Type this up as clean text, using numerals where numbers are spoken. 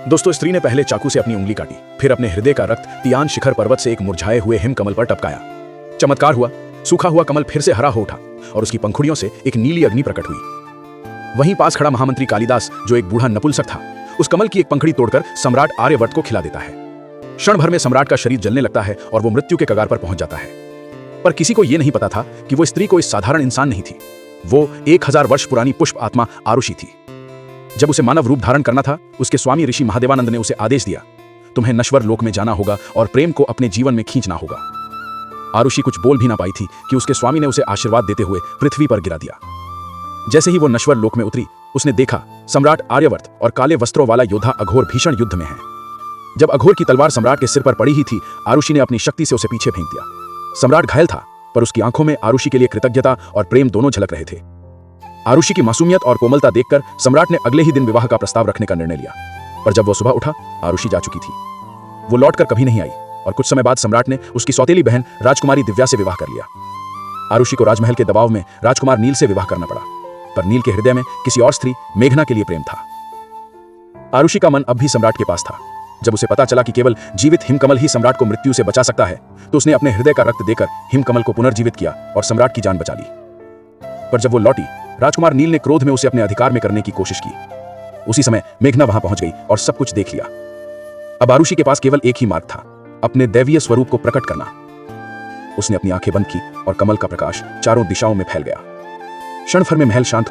दोस्तों, स्त्री ने पहले चाकू से अपनी उंगली काटी, फिर अपने हृदय का रक्त तियान शिखर पर्वत से एक मुरझाए हुए हिम कमल पर टपकाया। चमत्कार हुआ, सूखा हुआ कमल फिर से हरा हो उठा और उसकी पंखुड़ियों से एक नीली अग्नि प्रकट हुई। वहीं पास खड़ा महामंत्री कालिदास, जो एक बूढ़ा नपुंसक था, उस कमल की एक पंखुड़ी तोड़कर सम्राट आर्यवर्त को खिला देता है। क्षण भर में सम्राट का शरीर जलने लगता है और वो मृत्यु के कगार पर पहुंच जाता है। पर किसी को यह नहीं पता था कि वो स्त्री कोई साधारण इंसान नहीं थी। वो 1000 वर्ष पुरानी पुष्प आत्मा आरुषि थी। जब उसे मानव रूप धारण करना था, उसके स्वामी ऋषि महादेवानंद ने उसे आदेश दिया, तुम्हें नश्वर लोक में जाना होगा और प्रेम को अपने जीवन में खींचना होगा। आरुषि कुछ बोल भी ना पाई थी कि उसके स्वामी ने उसे आशीर्वाद देते हुए पृथ्वी पर गिरा दिया। जैसे ही वो नश्वर लोक में उतरी, उसने देखा सम्राट आर्यवर्त और काले वस्त्रों वाला योद्धा अघोर भीषण युद्ध में है। जब अघोर की तलवार सम्राट के सिर पर पड़ी ही थी, आरुषि ने अपनी शक्ति से उसे पीछे फेंक दिया। सम्राट घायल था, पर उसकी आंखों में आरुषि के लिए कृतज्ञता और प्रेम दोनों झलक रहे थे। आरुषि की मासूमियत और कोमलता देखकर सम्राट ने अगले ही दिन विवाह का प्रस्ताव रखने का निर्णय लिया। पर जब वो सुबह उठा, आरुषि जा चुकी थी। वो लौटकर कभी नहीं आई और कुछ समय बाद सम्राट ने उसकी सौतेली बहन राजकुमारी दिव्या से विवाह कर लिया। आरुषि को राजमहल के दबाव में राजकुमार नील से विवाह करना पड़ा, पर नील के हृदय में किसी और स्त्री मेघना के लिए प्रेम था। आरुषि का मन अब भी सम्राट के पास था। जब उसे पता चला कि केवल जीवित हिमकमल ही सम्राट को मृत्यु से बचा सकता है, तो उसने अपने हृदय का रक्त देकर हिमकमल को पुनर्जीवित किया और सम्राट की जान बचा ली। पर जब वो लौटी, राजकुमार नील ने क्रोध में उसे अपने अधिकार में करने की कोशिश की। उसी समय मेघना वहां पहुंच गई और सब कुछ देख लिया। अब आरुषि के पास केवल एक ही मार्ग था, अपने दैवीय स्वरूप को प्रकट करना। उसने अपनी आंखें बंद की और कमल का प्रकाश चारों दिशाओं में फैल गया। क्षण भर में महल शांत